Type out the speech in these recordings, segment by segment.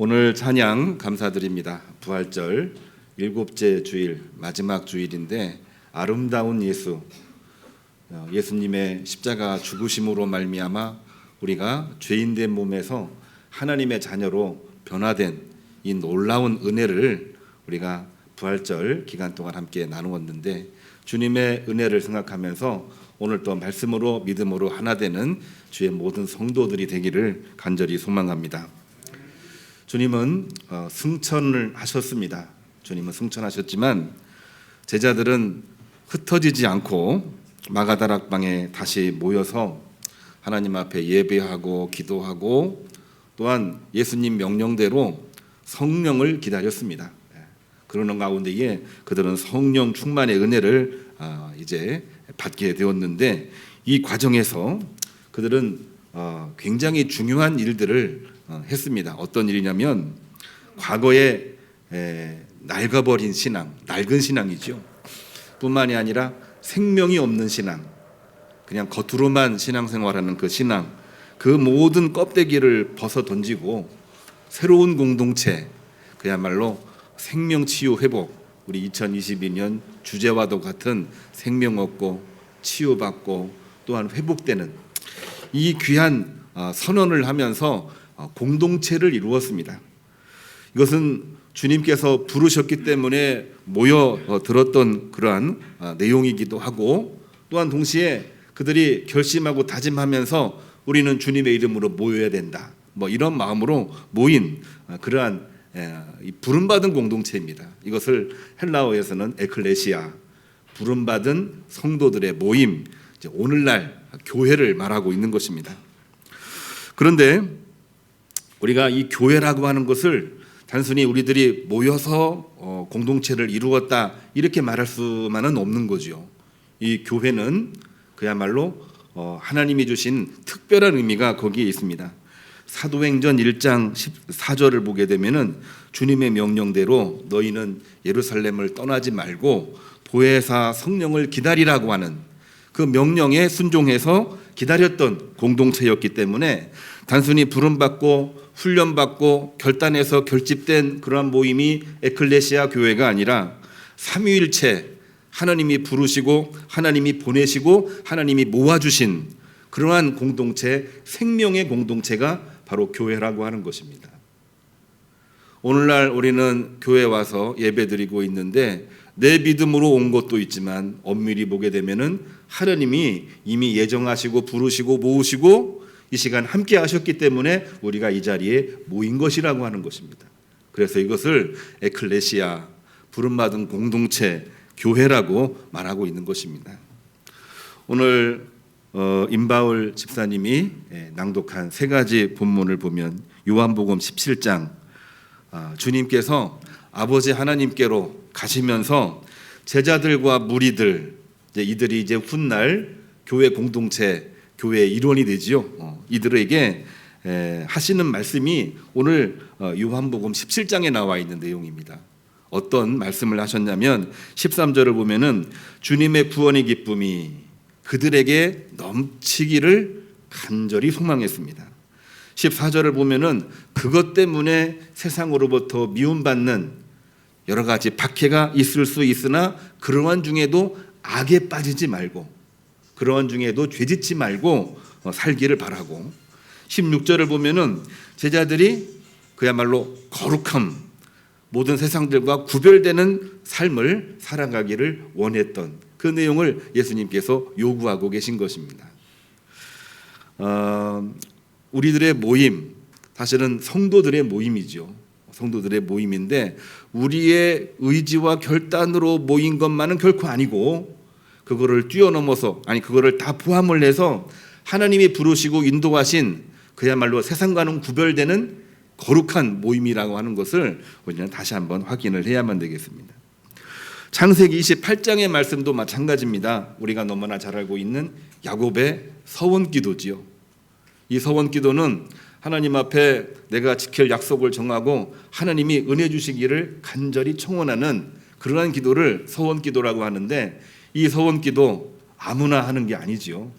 오늘 찬양 감사드립니다. 부활절 일곱째 주일, 마지막 주일인데 아름다운 예수, 예수님의 십자가 죽으심으로 말미암아 우리가 죄인된 몸에서 하나님의 자녀로 변화된 이 놀라운 은혜를 우리가 부활절 기간 동안 함께 나누었는데, 주님의 은혜를 생각하면서 오늘 또 말씀으로 믿음으로 하나 되는 주의 모든 성도들이 되기를 간절히 소망합니다. 주님은 승천을 하셨습니다. 주님은 승천하셨지만 제자들은 흩어지지 않고 마가다락방에 다시 모여서 하나님 앞에 예배하고 기도하고, 또한 예수님 명령대로 성령을 기다렸습니다. 그러는 가운데에 그들은 성령 충만의 은혜를 이제 받게 되었는데, 이 과정에서 그들은 굉장히 중요한 일들을 했습니다. 어떤 일이냐면 과거에 낡아버린 신앙, 낡은 신앙이죠. 뿐만이 아니라 생명이 없는 신앙, 그냥 겉으로만 신앙생활하는 그 신앙, 그 모든 껍데기를 벗어 던지고 새로운 공동체, 그야말로 생명치유 회복, 우리 2022년 주제와도 같은 생명 얻고 치유받고 또한 회복되는 이 귀한 선언을 하면서 공동체를 이루었습니다. 이것은 주님께서 부르셨기 때문에 모여 들었던 그러한 내용이기도 하고, 또한 동시에 그들이 결심하고 다짐하면서 우리는 주님의 이름으로 모여야 된다, 이런 마음으로 모인 그러한 부름받은 공동체입니다. 이것을 헬라어에서는 에클레시아, 부름받은 성도들의 모임, 오늘날 교회를 말하고 있는 것입니다. 그런데 우리가 이 교회라고 하는 것을 단순히 우리들이 모여서 공동체를 이루었다 이렇게 말할 수만은 없는 거죠. 이 교회는 그야말로 하나님이 주신 특별한 의미가 거기에 있습니다. 사도행전 1장 14절을 보게 되면은 주님의 명령대로 너희는 예루살렘을 떠나지 말고 보혜사 성령을 기다리라고 하는 그 명령에 순종해서 기다렸던 공동체였기 때문에, 단순히 부름받고 훈련받고 결단해서 결집된 그러한 모임이 에클레시아 교회가 아니라 삼위일체, 하나님이 부르시고 하나님이 보내시고 하나님이 모아주신 그러한 공동체, 생명의 공동체가 바로 교회라고 하는 것입니다. 오늘날 우리는 교회 와서 예배드리고 있는데 내 믿음으로 온 것도 있지만 엄밀히 보게 되면은 하나님이 이미 예정하시고 부르시고 모으시고 이 시간 함께 하셨기 때문에 우리가 이 자리에 모인 것이라고 하는 것입니다. 그래서 이것을 에클레시아, 부름받은 공동체, 교회라고 말하고 있는 것입니다. 오늘 임바울 집사님이 낭독한 세 가지 본문을 보면 요한복음 17장, 주님께서 아버지 하나님께로 가시면서 제자들과 무리들, 이들이 이제 훗날 교회 공동체, 교회의 일원이 되지요. 이들에게 하시는 말씀이 오늘 요한복음 17장에 나와 있는 내용입니다. 어떤 말씀을 하셨냐면 13절을 보면은 주님의 구원의 기쁨이 그들에게 넘치기를 간절히 소망했습니다. 14절을 보면은 그것 때문에 세상으로부터 미움받는 여러 가지 박해가 있을 수 있으나 그러한 중에도 악에 빠지지 말고, 그러한 중에도 죄짓지 말고 살기를 바라고, 16절을 보면은 제자들이 그야말로 거룩함, 모든 세상들과 구별되는 삶을 살아가기를 원했던 그 내용을 예수님께서 요구하고 계신 것입니다. 우리들의 모임, 사실은 성도들의 모임이죠. 성도들의 모임인데 우리의 의지와 결단으로 모인 것만은 결코 아니고, 그거를 뛰어넘어서, 그거를 다 포함을 해서 하나님이 부르시고 인도하신 그야말로 세상과는 구별되는 거룩한 모임이라고 하는 것을 우리는 다시 한번 확인을 해야만 되겠습니다. 창세기 28장의 말씀도 마찬가지입니다. 우리가 너무나 잘 알고 있는 야곱의 서원기도지요. 이 서원기도는 하나님 앞에 내가 지킬 약속을 정하고 하나님이 은혜 주시기를 간절히 청원하는 그러한 기도를 서원기도라고 하는데, 이 서원기도 아무나 하는 게 아니지요.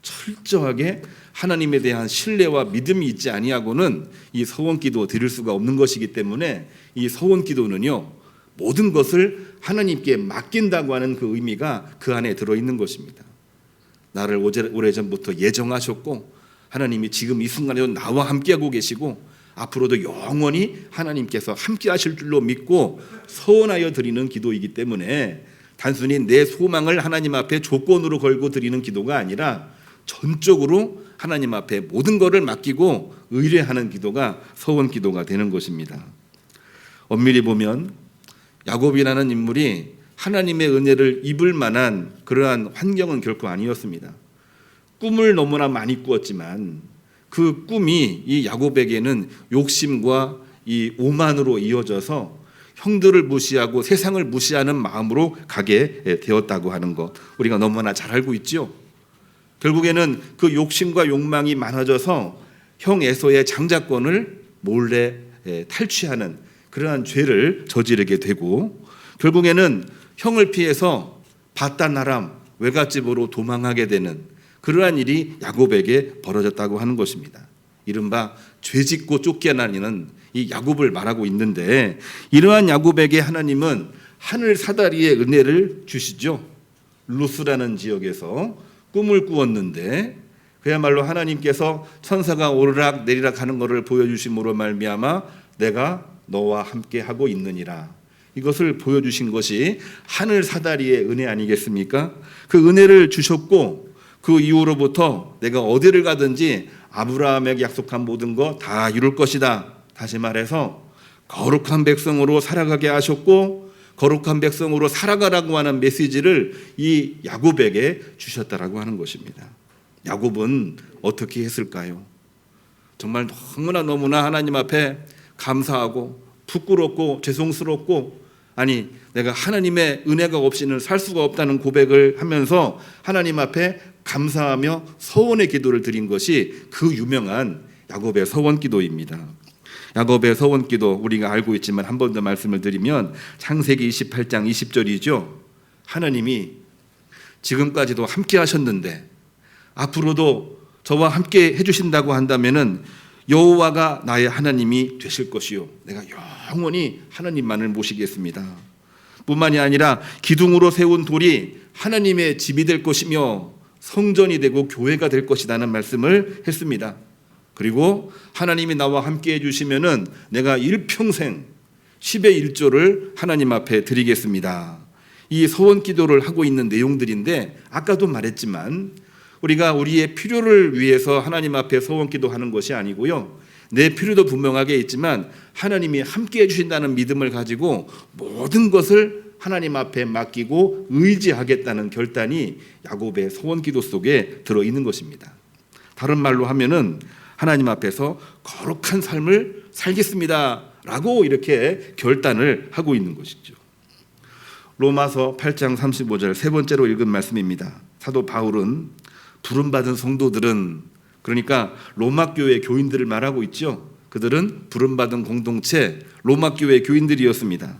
철저하게 하나님에 대한 신뢰와 믿음이 있지 아니하고는 이 서원기도 드릴 수가 없는 것이기 때문에 이 서원기도는요, 모든 것을 하나님께 맡긴다고 하는 그 의미가 그 안에 들어있는 것입니다. 나를 오래전부터 예정하셨고 하나님이 지금 이 순간에도 나와 함께하고 계시고 앞으로도 영원히 하나님께서 함께하실 줄로 믿고 서원하여 드리는 기도이기 때문에 단순히 내 소망을 하나님 앞에 조건으로 걸고 드리는 기도가 아니라 전적으로 하나님 앞에 모든 것을 맡기고 의뢰하는 기도가 서원 기도가 되는 것입니다. 엄밀히 보면 야곱이라는 인물이 하나님의 은혜를 입을 만한 그러한 환경은 결코 아니었습니다. 꿈을 너무나 많이 꾸었지만 그 꿈이 이 야곱에게는 욕심과 이 오만으로 이어져서 형들을 무시하고 세상을 무시하는 마음으로 가게 되었다고 하는 것, 우리가 너무나 잘 알고 있죠. 결국에는 그 욕심과 욕망이 많아져서 형 에서의 장자권을 몰래 탈취하는 그러한 죄를 저지르게 되고 결국에는 형을 피해서 바단 아람 외갓집으로 도망하게 되는 그러한 일이 야곱에게 벌어졌다고 하는 것입니다. 이른바 죄짓고 쫓겨나는 이 야곱을 말하고 있는데, 이러한 야곱에게 하나님은 하늘 사다리의 은혜를 주시죠. 루스라는 지역에서 꿈을 꾸었는데 그야말로 하나님께서 천사가 오르락 내리락 하는 것을 보여주심으로 말미암아 내가 너와 함께 하고 있느니라, 이것을 보여주신 것이 하늘 사다리의 은혜 아니겠습니까? 그 은혜를 주셨고 그 이후로부터 내가 어디를 가든지 아브라함에게 약속한 모든 거 다 이룰 것이다. 다시 말해서 거룩한 백성으로 살아가게 하셨고 거룩한 백성으로 살아가라고 하는 메시지를 이 야곱에게 주셨다라고 하는 것입니다. 야곱은 어떻게 했을까요? 정말 너무나 하나님 앞에 감사하고 부끄럽고 죄송스럽고, 아니 내가 하나님의 은혜가 없이는 살 수가 없다는 고백을 하면서 하나님 앞에 감사하며 서원의 기도를 드린 것이 그 유명한 야곱의 서원 기도입니다. 야곱의 서원 기도 우리가 알고 있지만 한 번 더 말씀을 드리면 창세기 28장 20절이죠. 하나님이 지금까지도 함께 하셨는데 앞으로도 저와 함께 해주신다고 한다면은 여호와가 나의 하나님이 되실 것이요, 내가 영원히 하나님만을 모시겠습니다. 뿐만이 아니라 기둥으로 세운 돌이 하나님의 집이 될 것이며 성전이 되고 교회가 될 것이라는 말씀을 했습니다. 그리고 하나님이 나와 함께 해주시면은 내가 일평생 10의 1조를 하나님 앞에 드리겠습니다. 이 서원 기도를 하고 있는 내용들인데 아까도 말했지만 우리가 우리의 필요를 위해서 하나님 앞에 서원 기도하는 것이 아니고요, 내 필요도 분명하게 있지만 하나님이 함께 해주신다는 믿음을 가지고 모든 것을 하나님 앞에 맡기고 의지하겠다는 결단이 야곱의 서원 기도 속에 들어있는 것입니다. 다른 말로 하면은 하나님 앞에서 거룩한 삶을 살겠습니다 라고 이렇게 결단을 하고 있는 것이죠. 로마서 8장 35절 세 번째로 읽은 말씀입니다. 사도 바울은 부름받은 성도들은, 그러니까 로마 교회 교인들을 말하고 있죠. 그들은 부름받은 공동체 로마 교회 교인들이었습니다.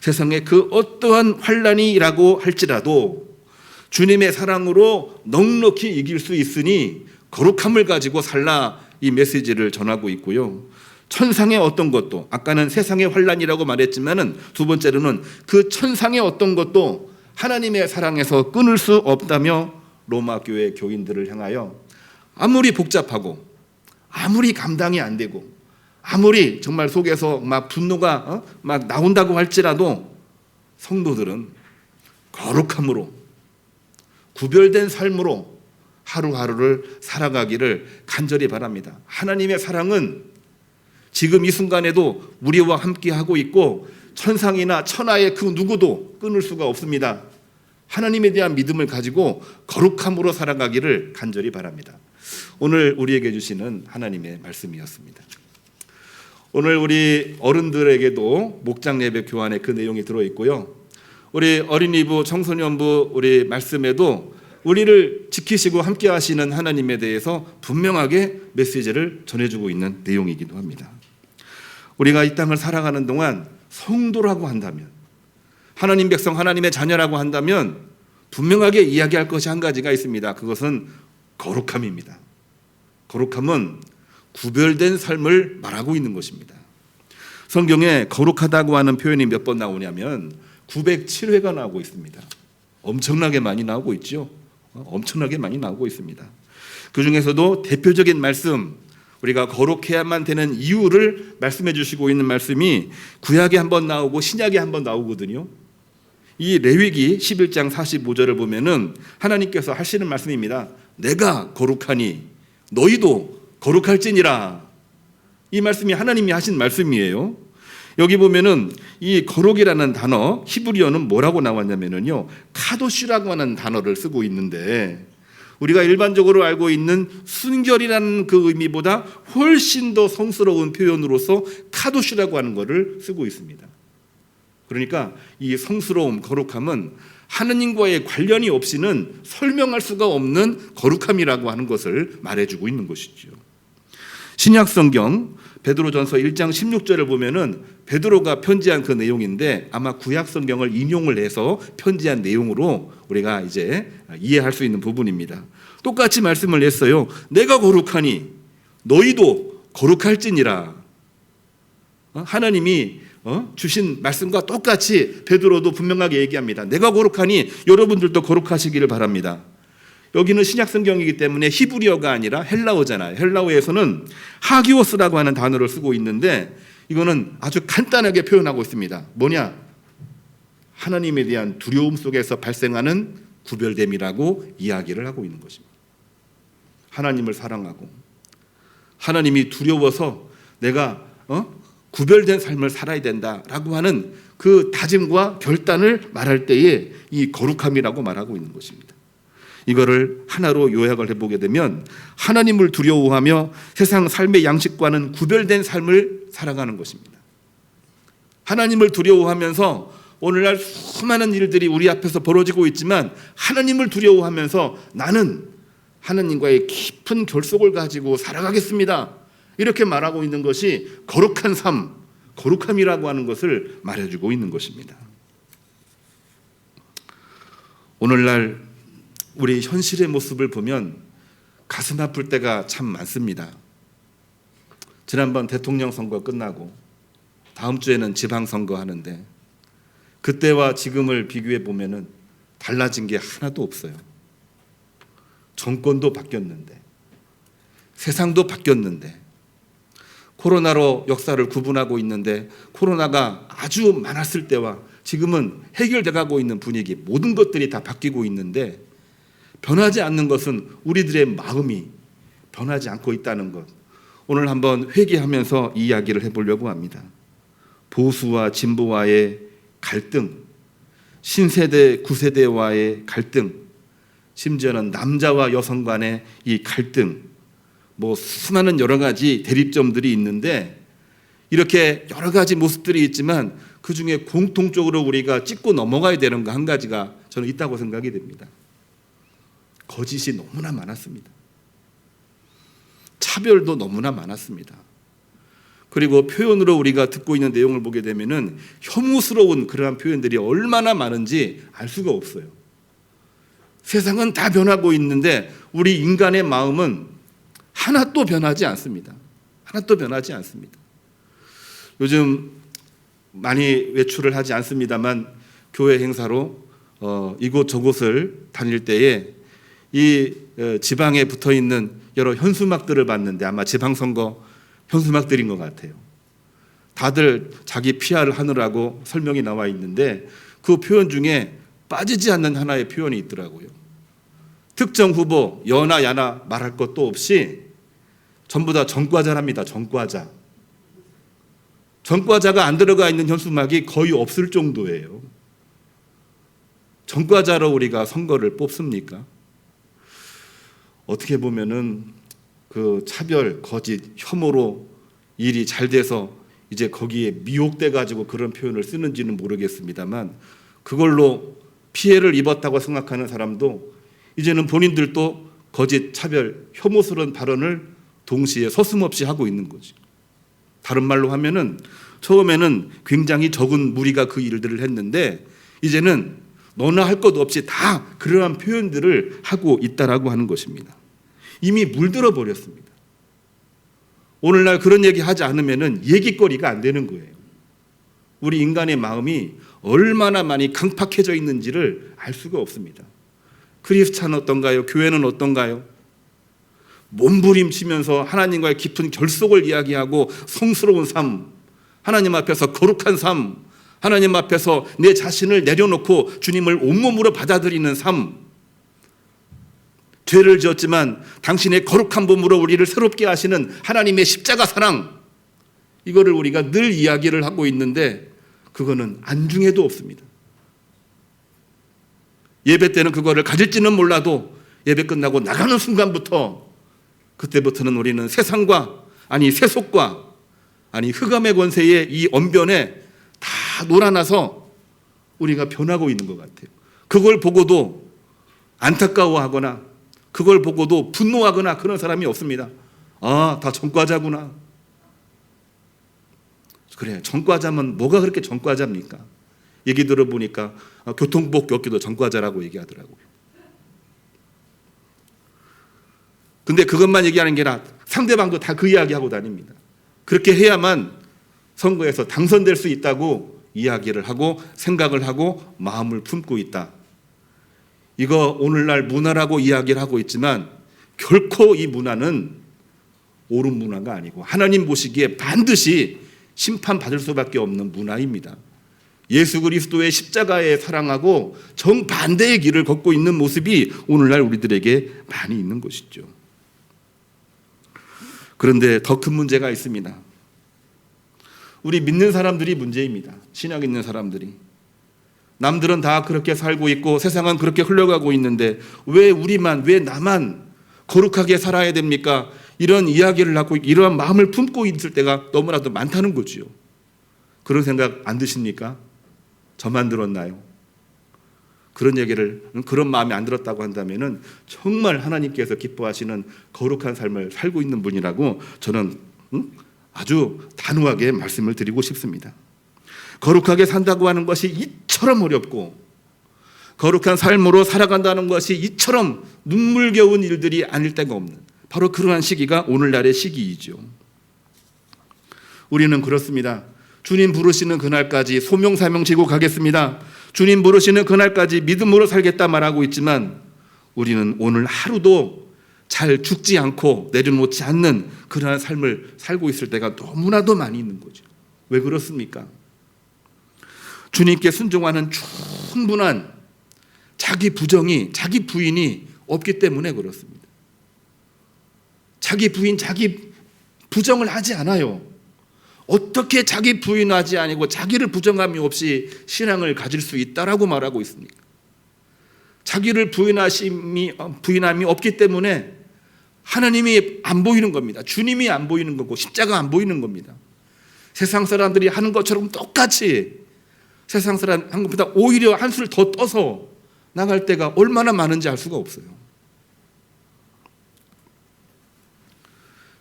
세상에 그 어떠한 환난이라고 할지라도 주님의 사랑으로 넉넉히 이길 수 있으니 거룩함을 가지고 살라, 이 메시지를 전하고 있고요. 천상의 어떤 것도, 아까는 세상의 환난이라고 말했지만은 두 번째로는 그 천상의 어떤 것도 하나님의 사랑에서 끊을 수 없다며 로마 교회 교인들을 향하여 아무리 복잡하고 아무리 감당이 안 되고 아무리 정말 속에서 막 분노가 막 나온다고 할지라도 성도들은 거룩함으로 구별된 삶으로 하루하루를 살아가기를 간절히 바랍니다. 하나님의 사랑은 지금 이 순간에도 우리와 함께 하고 있고 천상이나 천하의 그 누구도 끊을 수가 없습니다. 하나님에 대한 믿음을 가지고 거룩함으로 살아가기를 간절히 바랍니다. 오늘 우리에게 주시는 하나님의 말씀이었습니다. 오늘 우리 어른들에게도 목장 예배 교환에 그 내용이 들어있고요, 우리 어린이부 청소년부 우리 말씀에도 우리를 지키시고 함께 하시는 하나님에 대해서 분명하게 메시지를 전해주고 있는 내용이기도 합니다. 우리가 이 땅을 살아가는 동안 성도라고 한다면, 하나님 백성, 하나님의 자녀라고 한다면 분명하게 이야기할 것이 한 가지가 있습니다. 그것은 거룩함입니다. 거룩함은 구별된 삶을 말하고 있는 것입니다. 성경에 거룩하다고 하는 표현이 몇 번 나오냐면 907회가 나오고 있습니다. 엄청나게 많이 나오고 있죠. 엄청나게 많이 나오고 있습니다. 그 중에서도 대표적인 말씀, 우리가 거룩해야만 되는 이유를 말씀해 주시고 있는 말씀이 구약에 한번 나오고 신약에 한번 나오거든요. 이 레위기 11장 45절을 보면은 하나님께서 하시는 말씀입니다. 내가 거룩하니 너희도 거룩할지니라. 이 말씀이 하나님이 하신 말씀이에요. 여기 보면은 이 거룩이라는 단어 히브리어는 뭐라고 나왔냐면요, 카도시라고 하는 단어를 쓰고 있는데 우리가 일반적으로 알고 있는 순결이라는 그 의미보다 훨씬 더 성스러운 표현으로서 카도시라고 하는 것을 쓰고 있습니다. 그러니까 이 성스러움, 거룩함은 하느님과의 관련이 없이는 설명할 수가 없는 거룩함이라고 하는 것을 말해주고 있는 것이죠. 신약 성경 베드로전서 1장 16절을 보면은 베드로가 편지한 그 내용인데 아마 구약 성경을 인용을 해서 편지한 내용으로 우리가 이제 이해할 수 있는 부분입니다. 똑같이 말씀을 했어요. 내가 거룩하니 너희도 거룩할지니라. 하나님이 주신 말씀과 똑같이 베드로도 분명하게 얘기합니다. 내가 거룩하니 여러분들도 거룩하시기를 바랍니다. 여기는 신약 성경이기 때문에 히브리어가 아니라 헬라어잖아요. 헬라어에서는 하기오스라고 하는 단어를 쓰고 있는데 이거는 아주 간단하게 표현하고 있습니다. 뭐냐? 하나님에 대한 두려움 속에서 발생하는 구별됨이라고 이야기를 하고 있는 것입니다. 하나님을 사랑하고 하나님이 두려워서 내가 구별된 삶을 살아야 된다라고 하는 그 다짐과 결단을 말할 때에 이 거룩함이라고 말하고 있는 것입니다. 이거를 하나로 요약을 해보게 되면 하나님을 두려워하며 세상 삶의 양식과는 구별된 삶을 살아가는 것입니다. 하나님을 두려워하면서 오늘날 수많은 일들이 우리 앞에서 벌어지고 있지만 하나님을 두려워하면서 나는 하나님과의 깊은 결속을 가지고 살아가겠습니다. 이렇게 말하고 있는 것이 거룩한 삶, 거룩함이라고 하는 것을 말해주고 있는 것입니다. 오늘날 우리 현실의 모습을 보면 가슴 아플 때가 참 많습니다. 지난번 대통령 선거 끝나고 다음 주에는 지방선거 하는데 그때와 지금을 비교해 보면은 달라진 게 하나도 없어요. 정권도 바뀌었는데 세상도 바뀌었는데 코로나로 역사를 구분하고 있는데 코로나가 아주 많았을 때와 지금은 해결돼 가고 있는 분위기, 모든 것들이 다 바뀌고 있는데 변하지 않는 것은 우리들의 마음이 변하지 않고 있다는 것. 오늘 한번 회개하면서 이야기를 해보려고 합니다. 보수와 진보와의 갈등, 신세대, 구세대와의 갈등, 심지어는 남자와 여성 간의 이 갈등, 수많은 여러 가지 대립점들이 있는데 이렇게 여러 가지 모습들이 있지만 그 중에 공통적으로 우리가 짚고 넘어가야 되는 거 한 가지가 저는 있다고 생각이 됩니다. 거짓이 너무나 많았습니다. 차별도 너무나 많았습니다. 그리고 표현으로 우리가 듣고 있는 내용을 보게 되면은 혐오스러운 그러한 표현들이 얼마나 많은지 알 수가 없어요. 세상은 다 변하고 있는데 우리 인간의 마음은 하나도 변하지 않습니다. 하나도 변하지 않습니다. 요즘 많이 외출을 하지 않습니다만 교회 행사로 이곳저곳을 다닐 때에 이 지방에 붙어 있는 여러 현수막들을 봤는데 아마 지방선거 현수막들인 것 같아요. 다들 자기 PR을 하느라고 설명이 나와 있는데 그 표현 중에 빠지지 않는 하나의 표현이 있더라고요. 특정 후보 여나 야나 말할 것도 없이 전부 다 전과자랍니다. 전과자. 전과자가 안 들어가 있는 현수막이 거의 없을 정도예요. 전과자로 우리가 선거를 뽑습니까? 어떻게 보면은 그 차별, 거짓, 혐오로 일이 잘 돼서 이제 거기에 미혹돼 가지고 그런 표현을 쓰는지는 모르겠습니다만 그걸로 피해를 입었다고 생각하는 사람도 이제는 본인들도 거짓, 차별, 혐오스러운 발언을 동시에 서슴없이 하고 있는 거죠. 다른 말로 하면은 처음에는 굉장히 적은 무리가 그 일들을 했는데 이제는 너나 할 것 없이 다 그러한 표현들을 하고 있다라고 하는 것입니다. 이미 물들어 버렸습니다. 오늘날 그런 얘기 하지 않으면은 얘기거리가 안 되는 거예요. 우리 인간의 마음이 얼마나 많이 강팍해져 있는지를 알 수가 없습니다. 크리스찬은 어떤가요? 교회는 어떤가요? 몸부림치면서 하나님과의 깊은 결속을 이야기하고 성스러운 삶, 하나님 앞에서 거룩한 삶, 하나님 앞에서 내 자신을 내려놓고 주님을 온몸으로 받아들이는 삶, 죄를 지었지만 당신의 거룩한 몸으로 우리를 새롭게 하시는 하나님의 십자가 사랑, 이거를 우리가 늘 이야기를 하고 있는데 그거는 안중에도 없습니다. 예배 때는 그거를 가질지는 몰라도 예배 끝나고 나가는 순간부터, 그때부터는 우리는 세상과, 아니 세속과, 아니 흑암의 권세의 이 언변에 다 놀아나서 우리가 변하고 있는 것 같아요. 그걸 보고도 안타까워하거나 그걸 보고도 분노하거나 그런 사람이 없습니다. 아, 다 전과자구나. 그래, 전과자면 뭐가 그렇게 전과자입니까? 얘기 들어보니까 교통법 격기도 전과자라고 얘기하더라고요. 근데 그것만 얘기하는 게 아니라 상대방도 다 그 이야기하고 다닙니다. 그렇게 해야만 선거에서 당선될 수 있다고 이야기를 하고 생각을 하고 마음을 품고 있다. 이거 오늘날 문화라고 이야기를 하고 있지만 결코 이 문화는 옳은 문화가 아니고 하나님 보시기에 반드시 심판받을 수밖에 없는 문화입니다. 예수 그리스도의 십자가에 사랑하고 정반대의 길을 걷고 있는 모습이 오늘날 우리들에게 많이 있는 것이죠. 그런데 더 큰 문제가 있습니다. 우리 믿는 사람들이 문제입니다. 신약 있는 사람들이. 남들은 다 그렇게 살고 있고 세상은 그렇게 흘러가고 있는데 왜 우리만, 왜 나만 거룩하게 살아야 됩니까? 이런 이야기를 하고 이러한 마음을 품고 있을 때가 너무나도 많다는 거지요. 그런 생각 안 드십니까? 저만 들었나요? 그런 얘기를, 그런 마음이 안 들었다고 한다면은 정말 하나님께서 기뻐하시는 거룩한 삶을 살고 있는 분이라고 저는 아주 단호하게 말씀을 드리고 싶습니다. 거룩하게 산다고 하는 것이 이처럼 어렵고 거룩한 삶으로 살아간다는 것이 이처럼 눈물겨운 일들이 아닐 때가 없는 바로 그러한 시기가 오늘날의 시기이죠. 우리는 그렇습니다. 주님 부르시는 그날까지 소명사명 지고 가겠습니다. 주님 부르시는 그날까지 믿음으로 살겠다 말하고 있지만 우리는 오늘 하루도 잘 죽지 않고 내려놓지 않는 그러한 삶을 살고 있을 때가 너무나도 많이 있는 거죠. 왜 그렇습니까? 주님께 순종하는 충분한 자기 부정이, 자기 부인이 없기 때문에 그렇습니다. 자기 부인, 자기 부정을 하지 않아요. 어떻게 자기 부인하지 아니고 자기를 부정함이 없이 신앙을 가질 수 있다라고 말하고 있습니까? 자기를 부인함이 없기 때문에 하나님이 안 보이는 겁니다. 주님이 안 보이는 거고 십자가 안 보이는 겁니다. 세상 사람들이 하는 것처럼 똑같이 세상 사람 한 것보다 오히려 한술 더 떠서 나갈 때가 얼마나 많은지 알 수가 없어요.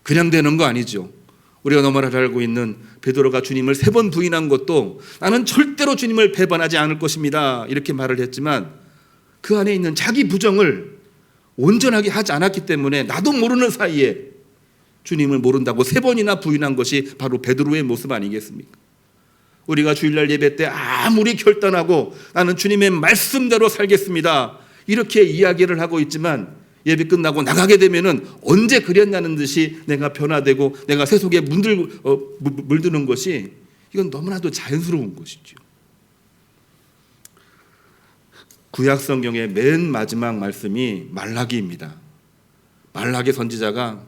그냥 되는 거 아니죠. 우리가 너무나 잘 알고 있는 베드로가 주님을 3번 부인한 것도 나는 절대로 주님을 배반하지 않을 것입니다 이렇게 말을 했지만 그 안에 있는 자기 부정을 온전하게 하지 않았기 때문에 나도 모르는 사이에 주님을 모른다고 3번이나 부인한 것이 바로 베드로의 모습 아니겠습니까? 우리가 주일날 예배 때 아무리 결단하고 나는 주님의 말씀대로 살겠습니다 이렇게 이야기를 하고 있지만 예배 끝나고 나가게 되면은 언제 그랬냐는 듯이 내가 변화되고 내가 세속에 물드는 것이 이건 너무나도 자연스러운 것이죠. 구약 성경의 맨 마지막 말씀이 말라기입니다. 말라기 선지자가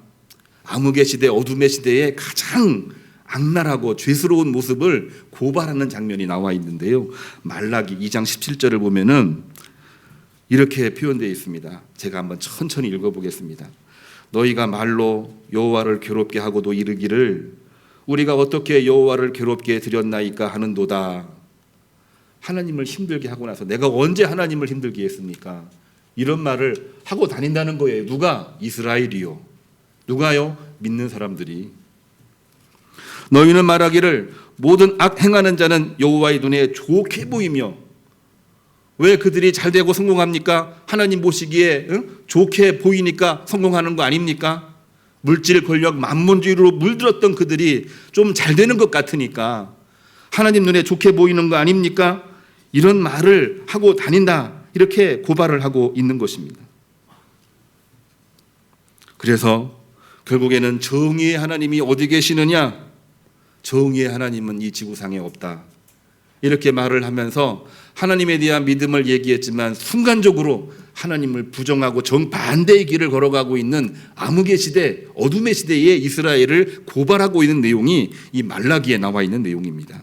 암흑의 시대, 어둠의 시대에 가장 악랄하고 죄스러운 모습을 고발하는 장면이 나와 있는데요. 말라기 2장 17절을 보면은 이렇게 표현되어 있습니다. 제가 한번 천천히 읽어보겠습니다. 너희가 말로 여호와를 괴롭게 하고도 이르기를 우리가 어떻게 여호와를 괴롭게 드렸나이까 하는도다. 하나님을 힘들게 하고 나서 내가 언제 하나님을 힘들게 했습니까? 이런 말을 하고 다닌다는 거예요. 누가? 이스라엘이요. 누가요? 믿는 사람들이. 너희는 말하기를 모든 악 행하는 자는 여호와의 눈에 좋게 보이며 왜 그들이 잘되고 성공합니까? 하나님 보시기에 좋게 보이니까 성공하는 거 아닙니까? 물질, 권력, 만문주의로 물들었던 그들이 좀 잘 되는 것 같으니까 하나님 눈에 좋게 보이는 거 아닙니까? 이런 말을 하고 다닌다, 이렇게 고발을 하고 있는 것입니다. 그래서 결국에는 정의의 하나님이 어디 계시느냐? 정의의 하나님은 이 지구상에 없다, 이렇게 말을 하면서 하나님에 대한 믿음을 얘기했지만 순간적으로 하나님을 부정하고 정반대의 길을 걸어가고 있는 암흑의 시대, 어둠의 시대에 이스라엘을 고발하고 있는 내용이 이 말라기에 나와 있는 내용입니다.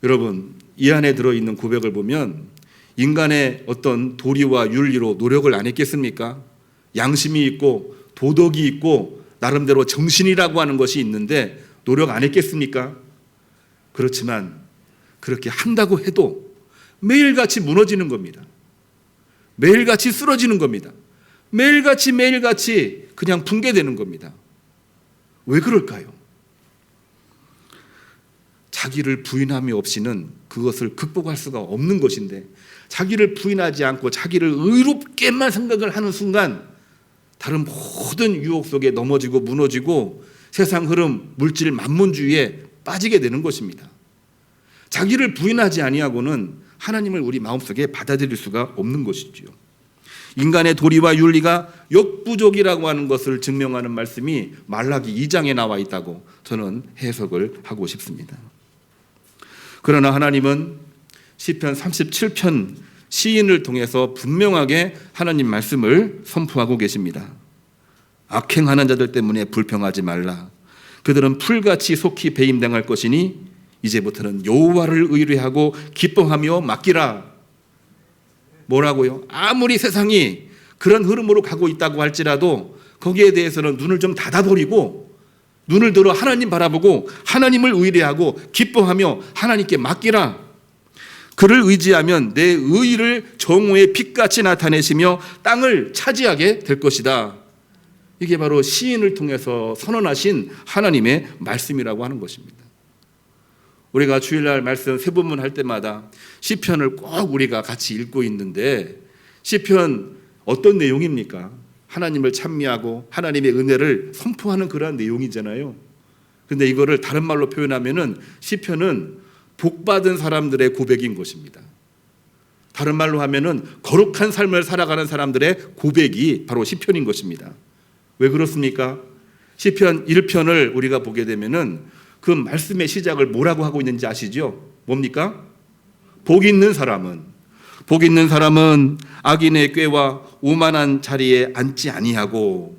여러분, 이 안에 들어있는 고백을 보면 인간의 어떤 도리와 윤리로 노력을 안 했겠습니까? 양심이 있고 도덕이 있고 나름대로 정신이라고 하는 것이 있는데 노력 안 했겠습니까? 그렇지만 그렇게 한다고 해도 매일같이 무너지는 겁니다. 매일같이 쓰러지는 겁니다. 매일같이 그냥 붕괴되는 겁니다. 왜 그럴까요? 자기를 부인함이 없이는 그것을 극복할 수가 없는 것인데, 자기를 부인하지 않고 자기를 의롭게만 생각을 하는 순간 다른 모든 유혹 속에 넘어지고 무너지고 세상 흐름, 물질, 만문주의에 빠지게 되는 것입니다. 자기를 부인하지 아니하고는 하나님을 우리 마음속에 받아들일 수가 없는 것이지요. 인간의 도리와 윤리가 역부족이라고 하는 것을 증명하는 말씀이 말라기 2장에 나와 있다고 저는 해석을 하고 싶습니다. 그러나 하나님은 시편 37편 시인을 통해서 분명하게 하나님 말씀을 선포하고 계십니다. 악행하는 자들 때문에 불평하지 말라. 그들은 풀같이 속히 배임당할 것이니 이제부터는 여호와를 의뢰하고 기뻐하며 맡기라. 뭐라고요? 아무리 세상이 그런 흐름으로 가고 있다고 할지라도 거기에 대해서는 눈을 좀 닫아버리고 눈을 들어 하나님 바라보고 하나님을 의뢰하고 기뻐하며 하나님께 맡기라. 그를 의지하면 내 의를 정오의 빛같이 나타내시며 땅을 차지하게 될 것이다. 이게 바로 시인을 통해서 선언하신 하나님의 말씀이라고 하는 것입니다. 우리가 주일날 말씀 세 본문 할 때마다 시편을 꼭 우리가 같이 읽고 있는데, 시편 어떤 내용입니까? 하나님을 찬미하고 하나님의 은혜를 선포하는 그러한 내용이잖아요. 근데 이거를 다른 말로 표현하면은 시편은 복받은 사람들의 고백인 것입니다. 다른 말로 하면은 거룩한 삶을 살아가는 사람들의 고백이 바로 시편인 것입니다. 왜 그렇습니까? 시편 1편을 우리가 보게 되면은 그 말씀의 시작을 뭐라고 하고 있는지 아시죠? 뭡니까? 복 있는 사람은 악인의 꾀와 오만한 자리에 앉지 아니하고,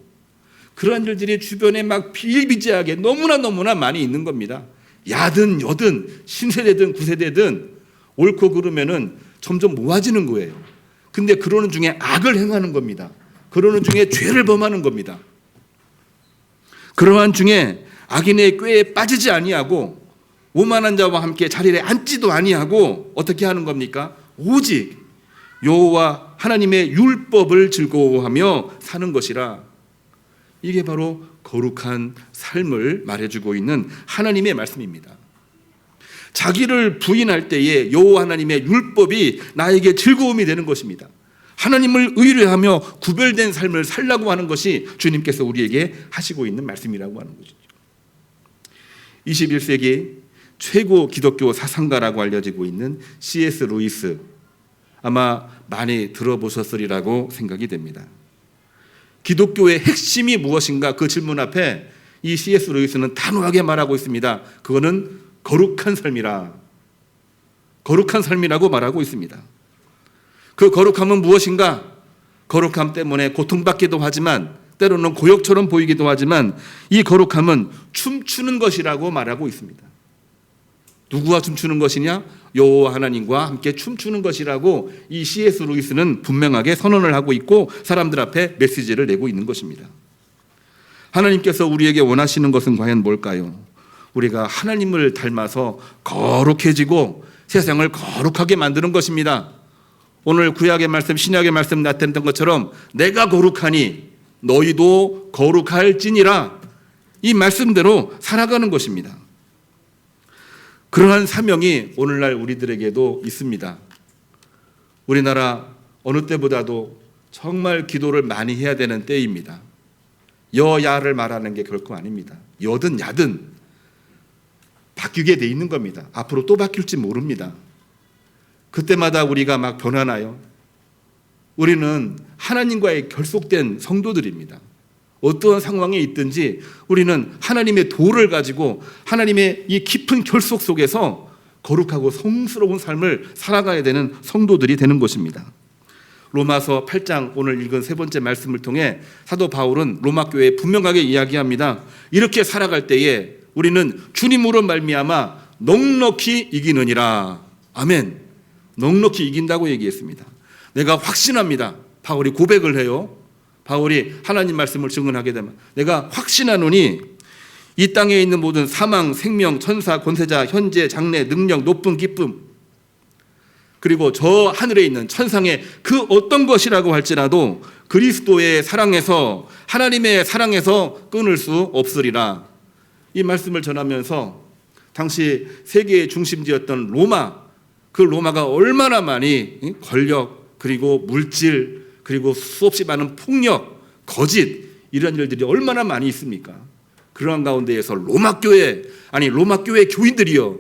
그러한 일들이 주변에 막 비일비재하게 너무나 많이 있는 겁니다. 야든 여든 신세대든 구세대든 옳고 그르면은 점점 모아지는 거예요. 근데 그러는 중에 악을 행하는 겁니다. 그러는 중에 죄를 범하는 겁니다. 그러한 중에 악인의 꾀에 빠지지 아니하고 오만한 자와 함께 자리에 앉지도 아니하고 어떻게 하는 겁니까? 오직 여호와 하나님의 율법을 즐거워하며 사는 것이라. 이게 바로 거룩한 삶을 말해주고 있는 하나님의 말씀입니다. 자기를 부인할 때에 여호와 하나님의 율법이 나에게 즐거움이 되는 것입니다. 하나님을 의뢰하며 구별된 삶을 살라고 하는 것이 주님께서 우리에게 하시고 있는 말씀이라고 하는 것이죠. 21세기 최고 기독교 사상가라고 알려지고 있는 C.S. 루이스, 아마 많이 들어보셨으리라고 생각이 됩니다. 기독교의 핵심이 무엇인가, 그 질문 앞에 이 C.S. 루이스는 단호하게 말하고 있습니다. 그거는 거룩한 삶이라. 거룩한 삶이라고 말하고 있습니다. 그 거룩함은 무엇인가? 거룩함 때문에 고통받기도 하지만 때로는 고역처럼 보이기도 하지만 이 거룩함은 춤추는 것이라고 말하고 있습니다. 누구와 춤추는 것이냐? 여호와 하나님과 함께 춤추는 것이라고 이 C.S. 루이스는 분명하게 선언을 하고 있고 사람들 앞에 메시지를 내고 있는 것입니다. 하나님께서 우리에게 원하시는 것은 과연 뭘까요? 우리가 하나님을 닮아서 거룩해지고 세상을 거룩하게 만드는 것입니다. 오늘 구약의 말씀, 신약의 말씀 나타냈던 것처럼 내가 거룩하니 너희도 거룩할지니라, 이 말씀대로 살아가는 것입니다. 그러한 사명이 오늘날 우리들에게도 있습니다. 우리나라 어느 때보다도 정말 기도를 많이 해야 되는 때입니다. 여야를 말하는 게 결코 아닙니다. 여든 야든 바뀌게 돼 있는 겁니다. 앞으로 또 바뀔지 모릅니다. 그때마다 우리가 막 변하나요? 우리는 하나님과의 결속된 성도들입니다. 어떠한 상황에 있든지 우리는 하나님의 도를 가지고 하나님의 이 깊은 결속 속에서 거룩하고 성스러운 삶을 살아가야 되는 성도들이 되는 것입니다. 로마서 8장 오늘 읽은 세 번째 말씀을 통해 사도 바울은 로마 교회에 분명하게 이야기합니다. 이렇게 살아갈 때에 우리는 주님으로 말미암아 넉넉히 이기느니라. 아멘. 넉넉히 이긴다고 얘기했습니다. 내가 확신합니다. 바울이 고백을 해요. 바울이 하나님 말씀을 증언하게 되면 내가 확신하노니 이 땅에 있는 모든 사망, 생명, 천사, 권세자, 현재, 장래, 능력, 높음, 기쁨, 그리고 저 하늘에 있는 천상의 그 어떤 것이라고 할지라도 그리스도의 사랑에서, 하나님의 사랑에서 끊을 수 없으리라. 이 말씀을 전하면서 당시 세계의 중심지였던 로마, 그 로마가 얼마나 많이 권력, 그리고 물질, 그리고 수없이 많은 폭력, 거짓, 이런 일들이 얼마나 많이 있습니까? 그러한 가운데에서 로마 교회 교인들이여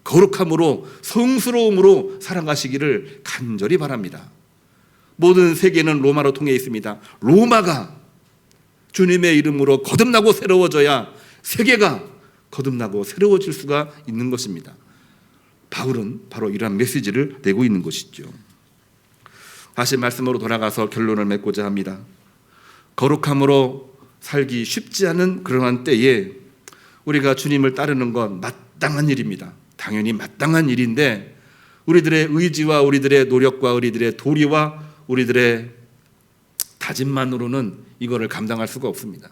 거룩함으로 성스러움으로 살아가시기를 간절히 바랍니다. 모든 세계는 로마로 통해 있습니다. 로마가 주님의 이름으로 거듭나고 새로워져야 세계가 거듭나고 새로워질 수가 있는 것입니다. 바울은 바로 이러한 메시지를 내고 있는 것이죠. 다시 말씀으로 돌아가서 결론을 맺고자 합니다. 거룩함으로 살기 쉽지 않은 그러한 때에 우리가 주님을 따르는 건 마땅한 일입니다. 당연히 마땅한 일인데 우리들의 의지와 우리들의 노력과 우리들의 도리와 우리들의 다짐만으로는 이거를 감당할 수가 없습니다.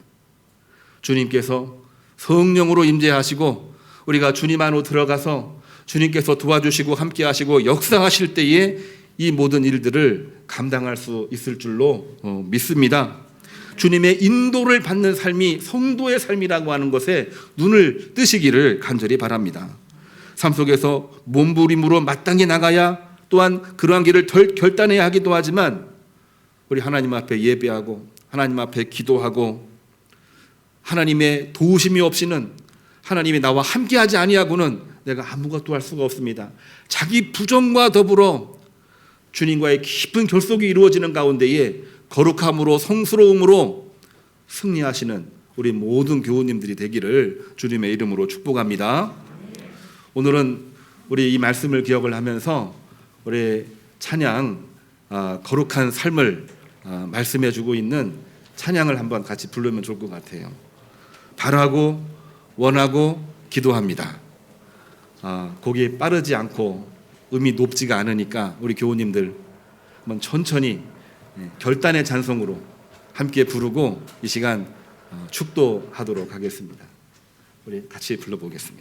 주님께서 성령으로 임재하시고 우리가 주님 안으로 들어가서 주님께서 도와주시고 함께하시고 역사하실 때에 이 모든 일들을 감당할 수 있을 줄로 믿습니다. 주님의 인도를 받는 삶이 성도의 삶이라고 하는 것에 눈을 뜨시기를 간절히 바랍니다. 삶 속에서 몸부림으로 마땅히 나가야 또한 그러한 길을 결단해야 하기도 하지만 우리 하나님 앞에 예배하고 하나님 앞에 기도하고 하나님의 도우심이 없이는 하나님이 나와 함께하지 아니하고는 내가 아무것도 할 수가 없습니다. 자기 부정과 더불어 주님과의 깊은 결속이 이루어지는 가운데에 거룩함으로 성스러움으로 승리하시는 우리 모든 교우님들이 되기를 주님의 이름으로 축복합니다. 오늘은 우리 이 말씀을 기억을 하면서 우리 찬양 거룩한 삶을 말씀해 주고 있는 찬양을 한번 같이 부르면 좋을 것 같아요. 바라고 원하고 기도합니다. 곡이 빠르지 않고 음이 높지가 않으니까 우리 교우님들 한번 천천히 결단의 찬송으로 함께 부르고 이 시간 축도하도록 하겠습니다. 우리 같이 불러보겠습니다.